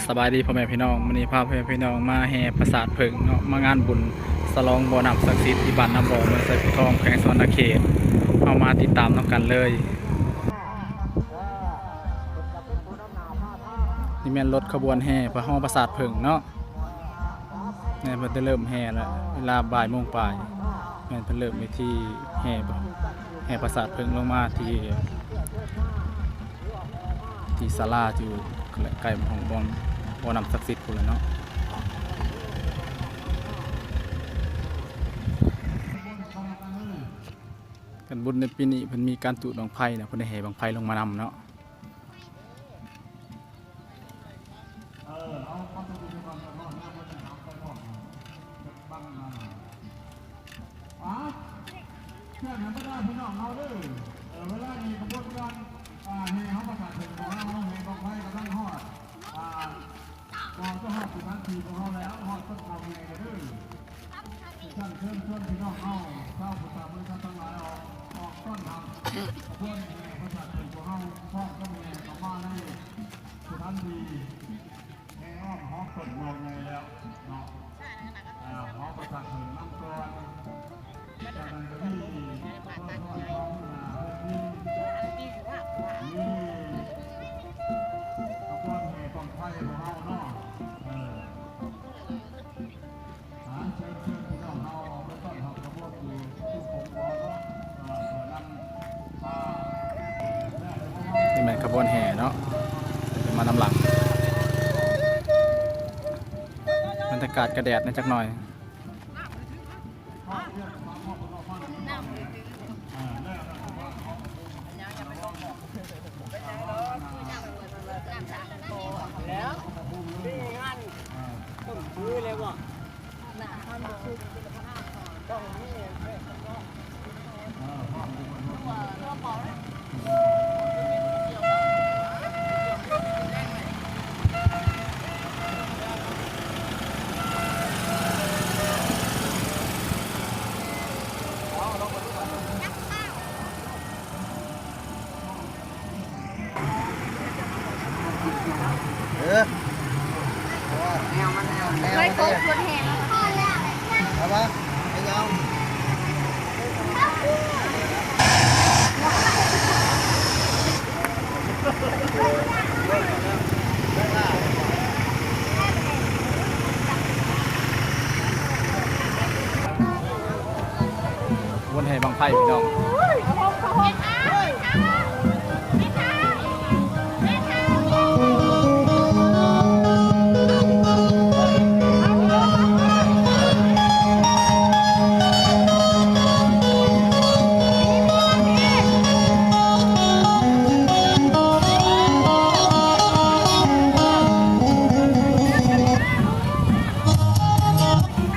สบายดีพ่อแม่พี่น้องวันนี้พาพ่อแม่พี่น้องมาแห่ปราสาทเพิงเนาะมางานบุญสลองบ่อน้ำศักดิ์สิทธิ์ที่บ้านน้ำบ่อเมืองไซผู้ทองแขวงสวรรณเขตเอามาติดตามน้ำกันเลยนี่แม่นรถขบวนแห่พระห้องปราสาทเพิงเนาะแม่นเพิ่นจะเริ่มแห่แล้วเวลาบ่ายโมงปลายแม่นเพิ่นเริ่มไปที่แห่ปราสาทเพิงลงมาที่ศาลาที่อยู่ใกล้ของบ่อน้ำศักดิ์สิทธิ์พุ่นแหละเนาะกันบุญในปีนี้เพิ่นมีการจุดบั้งไฟนะเพิ่นได้แห่บั้งไฟลงมานำเนาะเชื่อหนังไม่ได้พี่น้องเอาด้วยเวลานี้ขบวนการแห่เขาประกาศถึงของเราแห่บังไฟกำลังฮอดก่อนจะฮอดสุดทันทีของเขาแล้วฮอดต้นเขาแห่กันด้วยท่านเชิญพี่น้องเอาเจ้าผู้ตามบริษัททั้งหลายออกต้นทางขบวนแห่ประกาศถึงของเขาพ่อก็แห่กลับมาได้สุดทันทีแห่อ้อมฮอกต้นมองไงแล้วเนาะฮอกประกาศถึงน้ำตัวจากนั้นก็มีต้นทองนี่ขบวนแห่บังไฟของเราเนาะเชิญพี่น้องเราไม่ต้องทำขบวนอยู่ที่ผมบอกว่านี่แม่นขบวนแห่เนาะมานำหลังบรรยากาศกระแดดนิดจักหน่อยไม่ครบคนแห่พอแล้วเอาปะไม่ยอมขบวนแห่บั้งไฟพี่น้อง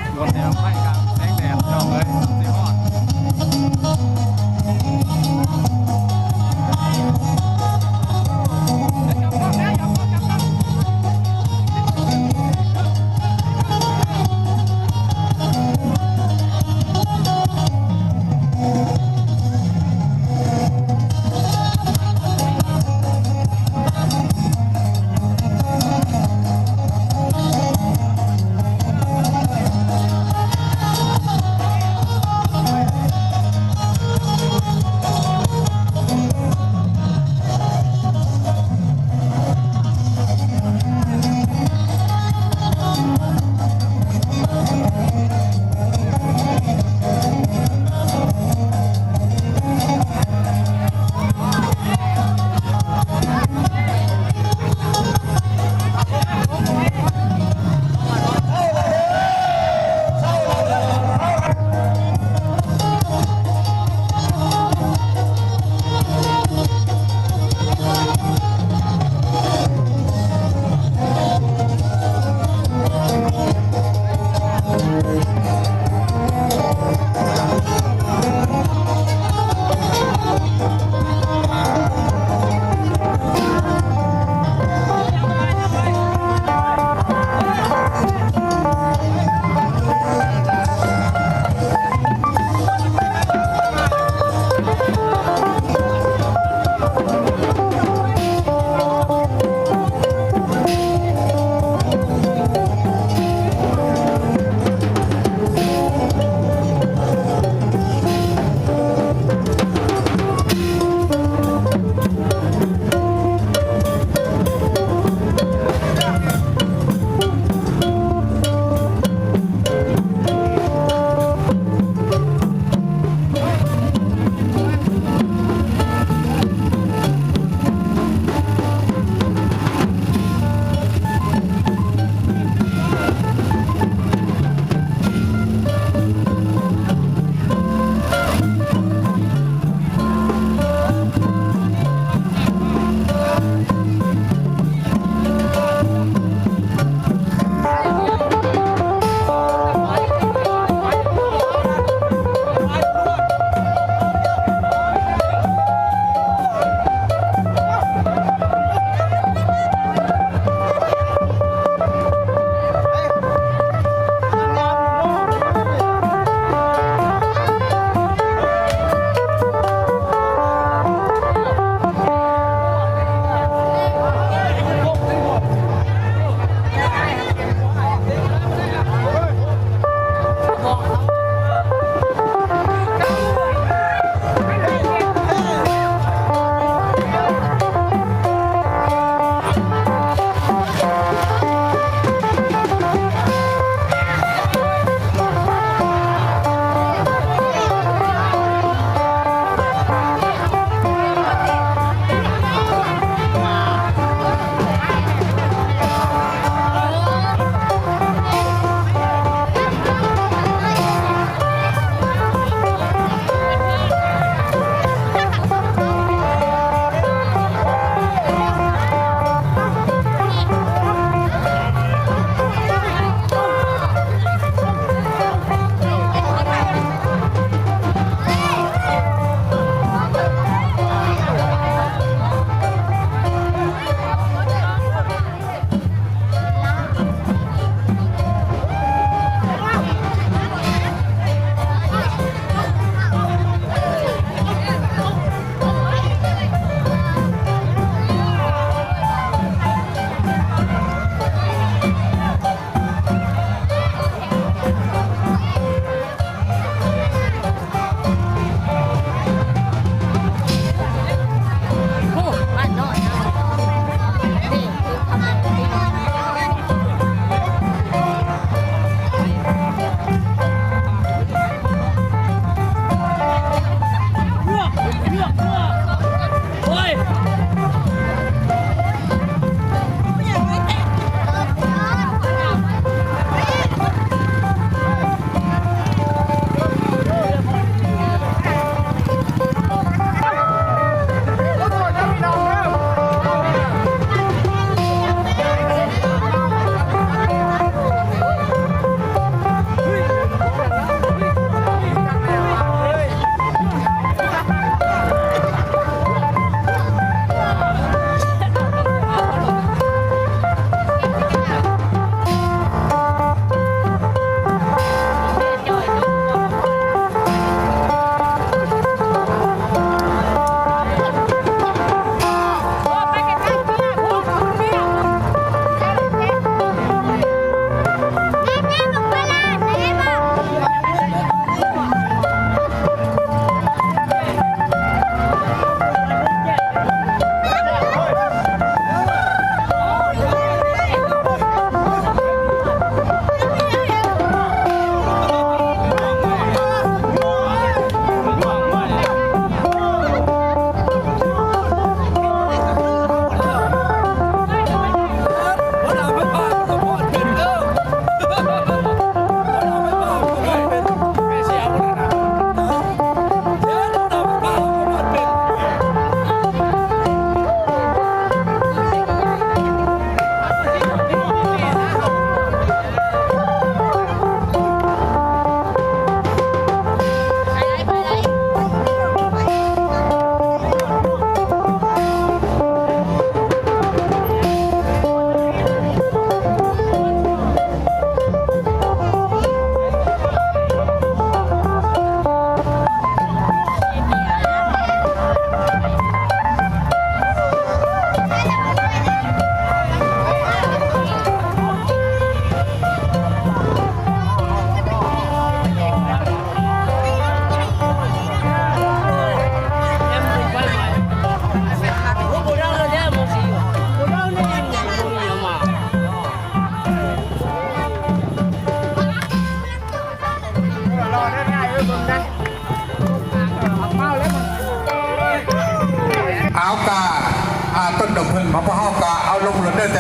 ขบวนแห่บั้งไฟกลางแสงแดดพี่น้องเลยสีฮอด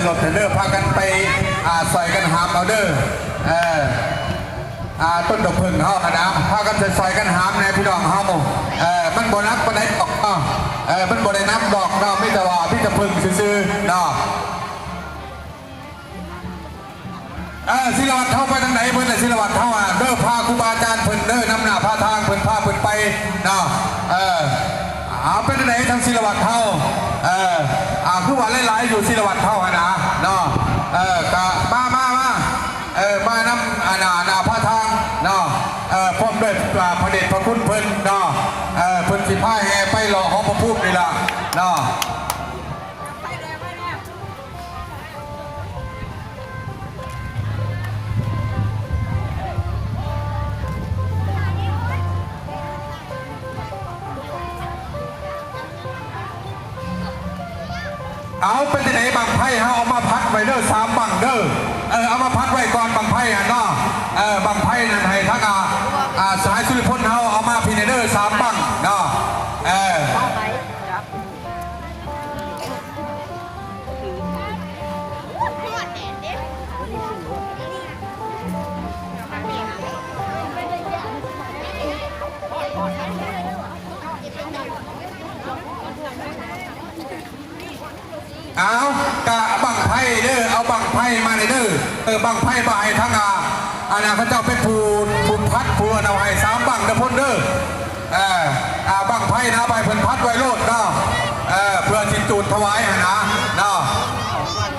รถเด้อพากันไปซอยกันหามเอาเด้อต้นดอกพึ่งเฮานะพากันซอยกันหามในพี่น้องเฮามันบ่นักบ่ได้ดอกมันบ่ได้นับดอกเนาะไม่แต่ว่าพี่จะพึ่งซื่อๆเนาะศิลวัตรเท่าไปทางไหนเพิ่นน่ะศิลวัตรเท่าเด้อพาครูบาอาจารย์เพิ่นเด้อนำหน้าพาทางเพิ่นพาเพิ่นไปเนาะเอาเป็นไหนทางศิลวัตรเท่าคือว่าหลายๆอยู่ศิลวัตรเท่านะเนาะก็มานำหน้าพาทางเนาะพร้อมด้วยพระเดชพระคุณเพิ่นเนาะเพิ่นสิพาแห่ไปหล่อของพระภูมินี่ล่ะเนาะเอาเป็นที่ไหนบังไพ่เอามาพัดไว้เด้อ3 บังเด้อเอามาพัดไว้ก่อนบังไพ่เนาะบังไพ่นั่นให้ทั้งสายสุริพลเอามาพินเดอร์3 บังเนาะเอากะบังไพ่เด้อเอาบังไพ่มาเลยเด้อบังไพ่มาให้ทั้งพระเจ้าเป็นผู้พัดผู้เอาให้3 บังเด้อพ้นเด้อบังไพ่นะใบเพิ่นพัดไว้โลดเนาะเพื่อจิตจูดถวายนะเนาะ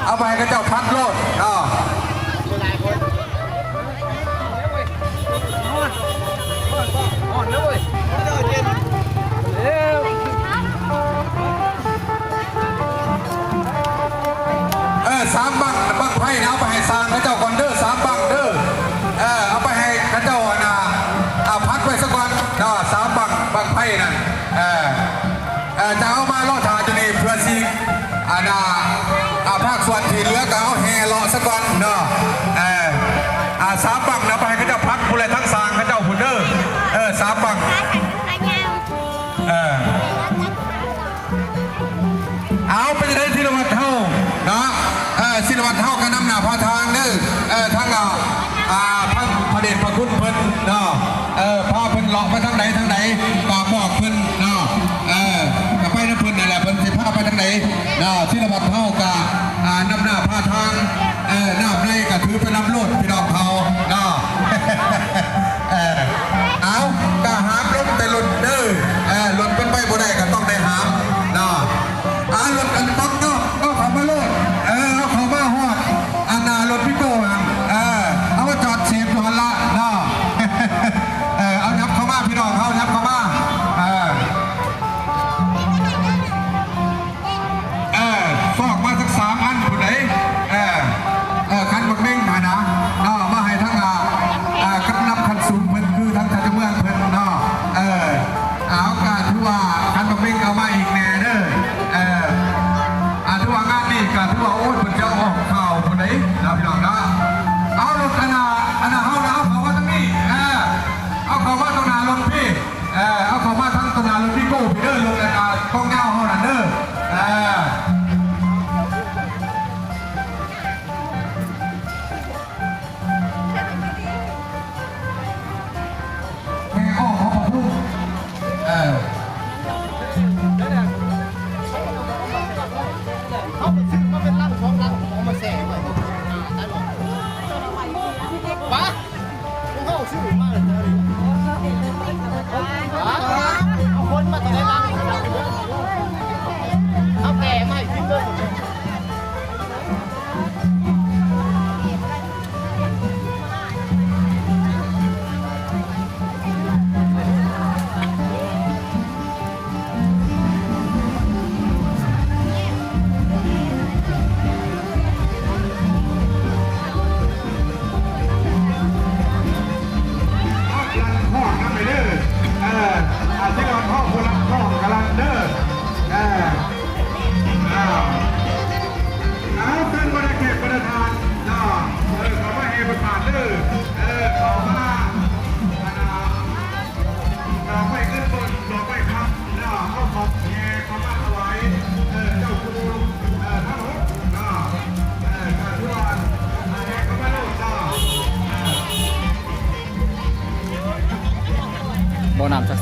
เอาไปให้พระเจ้าพัดโลดเนาะ3 บังไพ่นะเอาไปให้สร้างพระเจ้าก่อนเด้อ3 บังเด้อเอาไปให้พระเจ้าพัดไว้สักวันเนาะ3 บังไพ่นั่นจะเอามาล่อถาจะนี่เพื่อสิภาคส่วนที่เหลือก็เอาแห่ล่อสักวันเนาะ3 บังนะไปให้พระเจ้าพัดผู้ใดทั้งสร้างพระเจ้าผู้เด้อ3 บังเอาไปจะได้ศิลวัตรเท่าเนาะศิลวัตรเท่ากันนำหน้าพาทางเด้อทั้งพระเดชพระคุณเพิ่นเนาะพาเพิ่นเลาะไปทางไหนก็บอกเพิ่นเนาะก็ไปน้ำเพิ่นนั่นแหละเพิ่นสิพาไปทางไหนเนาะศิลวัตรเท่ากับนำหน้าพาทางน้ำในก็ถือเป็นน้ำโลดพี่น้องเขาเนาะเอาก็หามรถแต่รถเด้อรถเป็นไปบ่ได้ก็ต้องได้หามเนาะรถกันต้องก็ขับมาโลดเอาเขามาฮอดรถพี่โก้เอามาจอดเสียบอยู่หันละเนาะเอานับเข้ามาพี่น้องเขานับเข้ามาฟอกมาสัก3 อันผู้ใดคันบักเม่งนะเนาะมาให้ทั้งคันนับคันสูงเพิ่นคือทั้งคันเมืองเพิ่นเนาะเอาการที่ว่าคันบักเม่งเอามาอีกแน่เด้อถือว่างานนี้ก็ถือว่าโอ้ยเพิ่นจะออกข่าวผู้ใดนะพี่น้องนะเอารถเฮานะเอาเขามาตรงนี้เอาเขามาตรงหน้ารถพี่เอาเขามาทั้งตรงหน้ารถพี่โก้พี่เด้อรถกองเงาเฮานั่นเด้อแม่อ้อของผมเขาเป็นซื้อมาเป็นลัง2 ลังของมาแส่ไว้ได้หรอ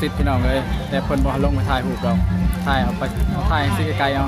สิทธิ์พี่น้องเลยแต่เพิ่นบ่ลงไปถ่ายรูปดอกถ่ายเอาไปถ่ายสิไกลๆเอา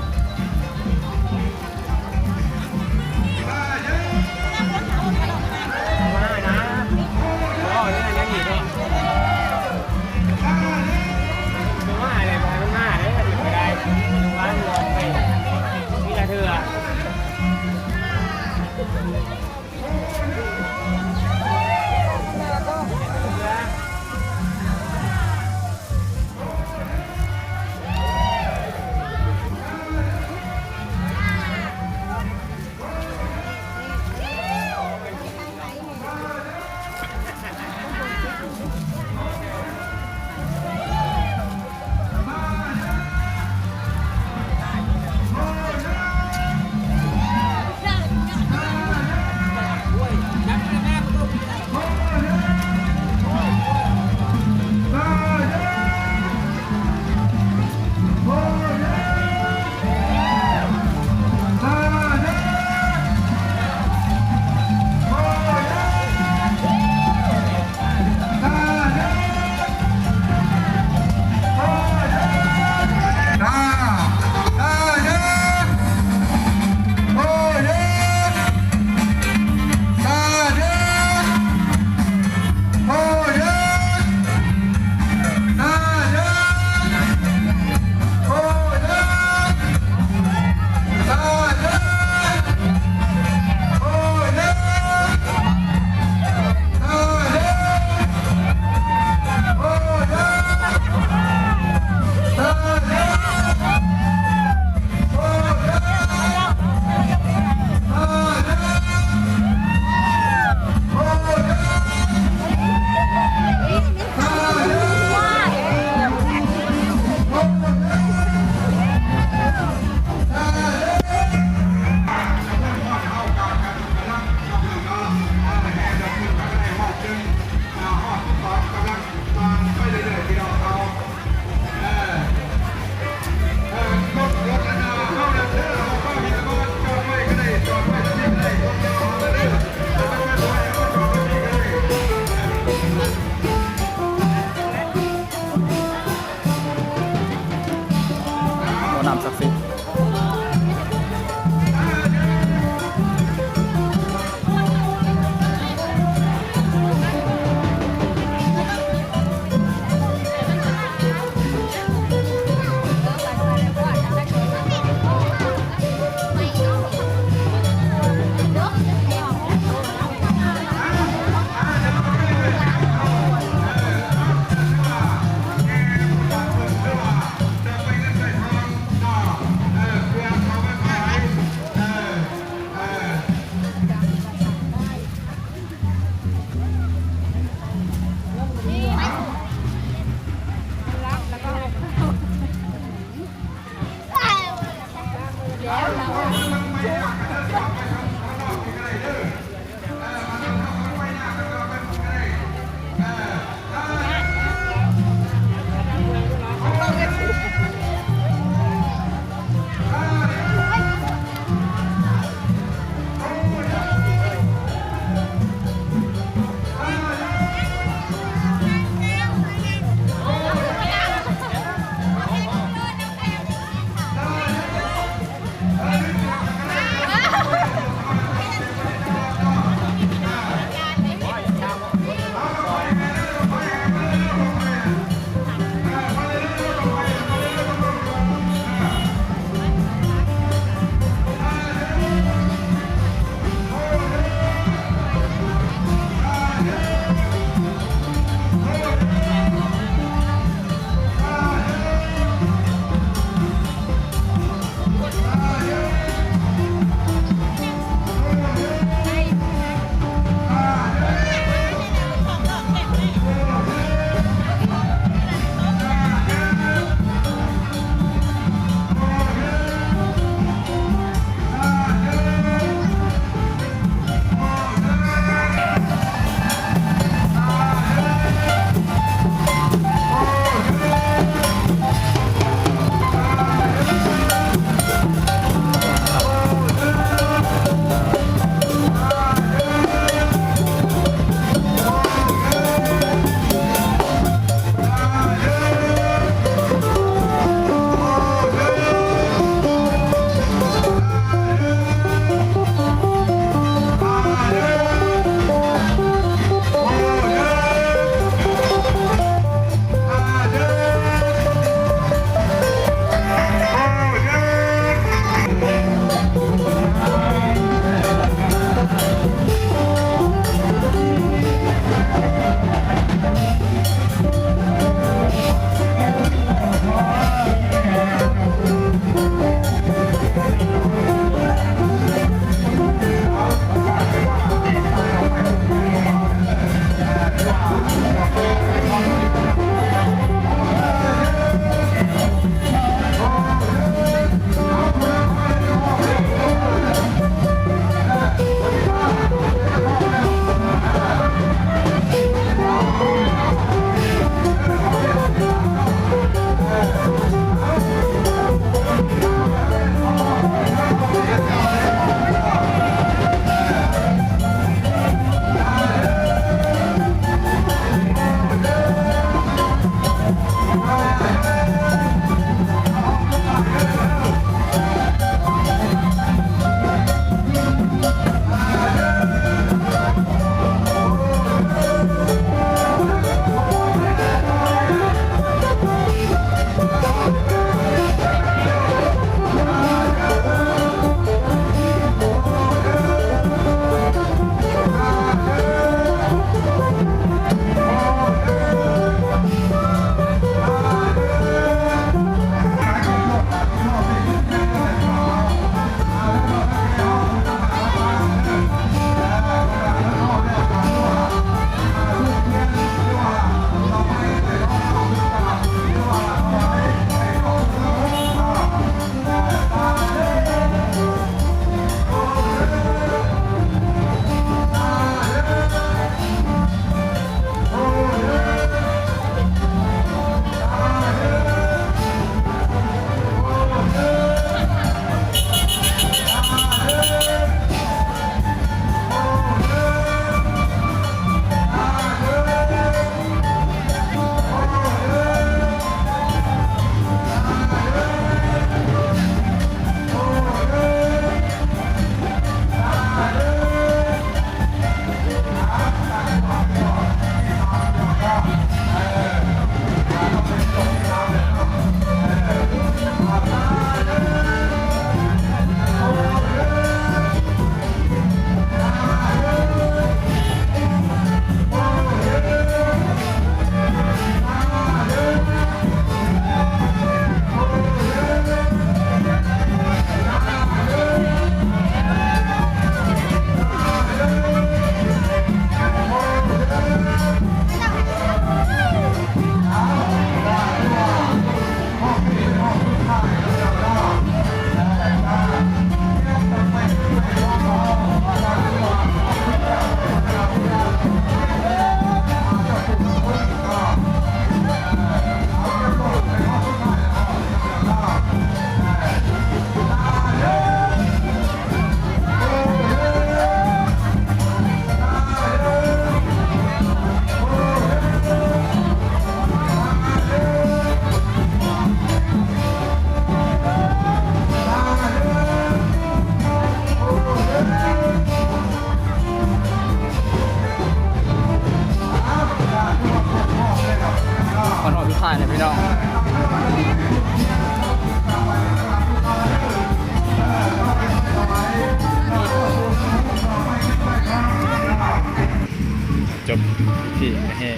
มพิธีแห่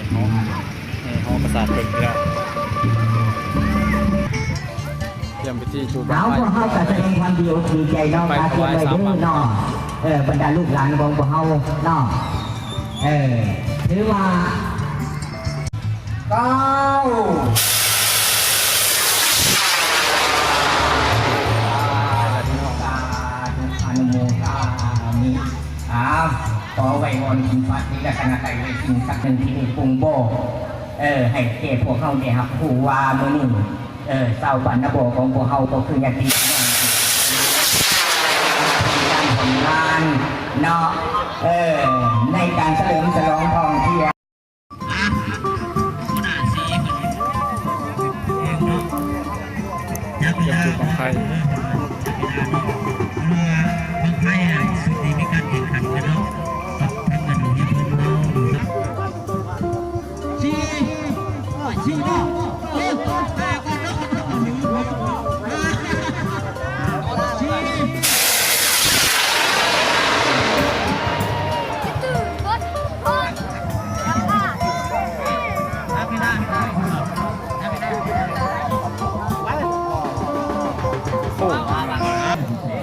ฮอประสาทเพิ่งพี่น้องเตรียมพิธีจูบ เอาพวกเฮาก็แสดงความดีใจเนาะมาเทียมไว้เด้อเนาะบรรดาลูกหลานของพวกเฮาเนาะถือว่าก้าวอนุโมทามิขอไว้วอนกินฟัดนี้และคณะไต่ไว้กินสักหนึ่งที่นี่ปรุงโบให้เก็บพวกเฮาเนี่ยครับผู้ว่ามื้อนี้เศร้าบันนาโบของพวกเฮาก็คือญาติพี่น้องการทำงานเนาะในการเฉลิมฉลองทองเทียนเตรียมจูบของใคร โอ้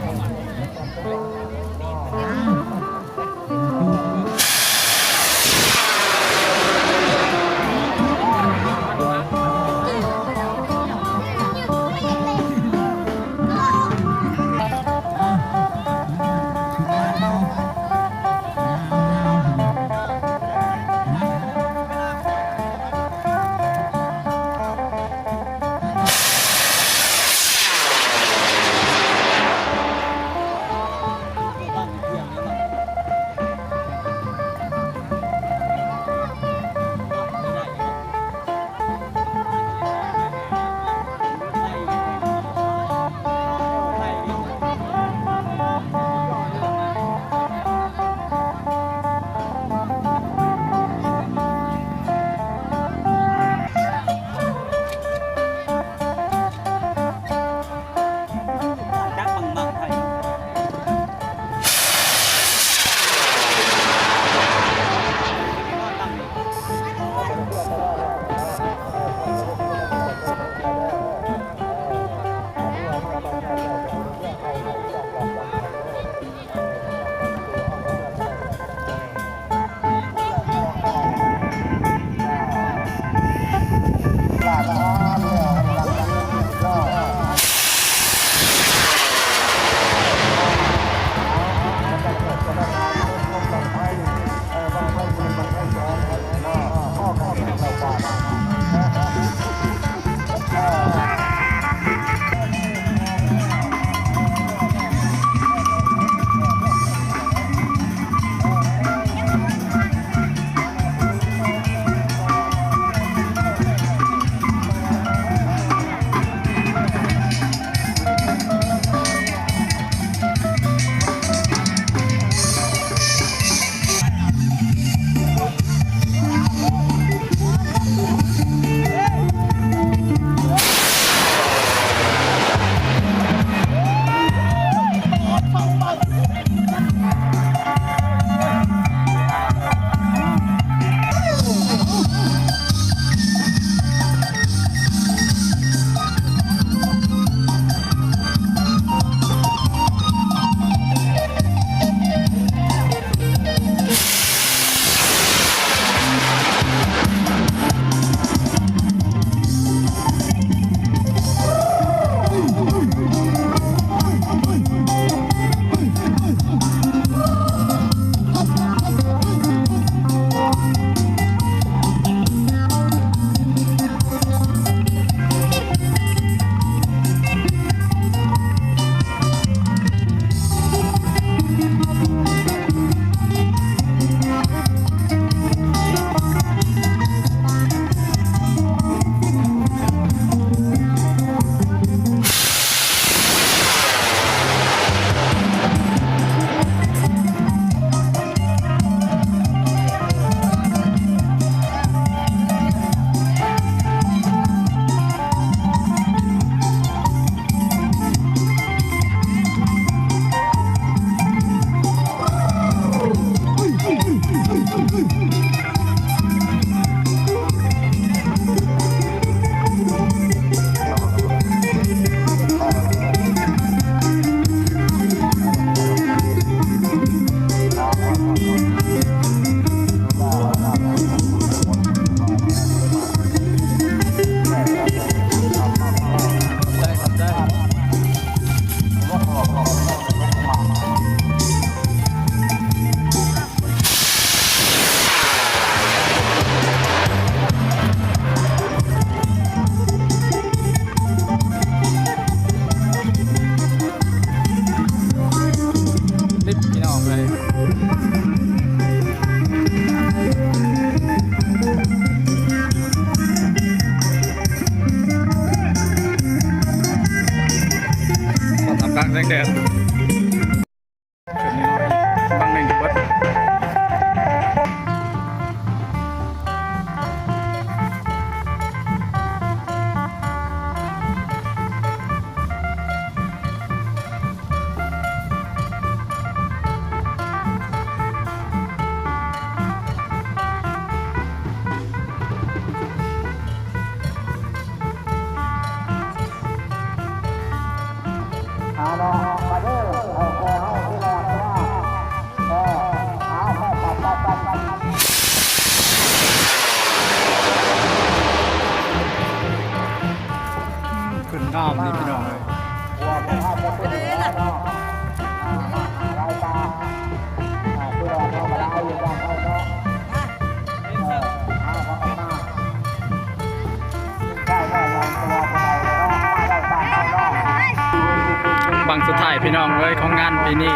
พี่น้องเลยของงานปีนี้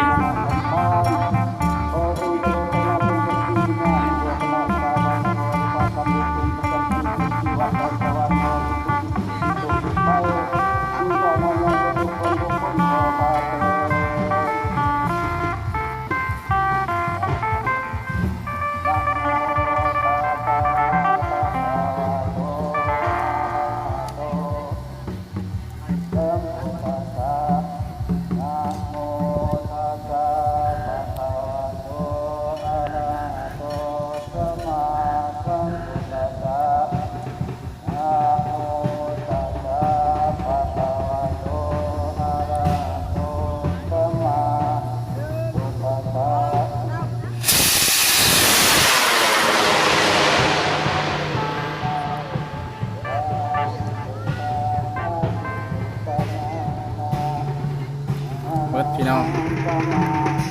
เบิดพี่น้อง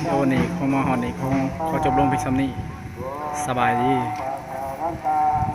โอ้นี่ของมอหอนนี่ของเขาจบลงเพียงซ้ำนี้สบายดี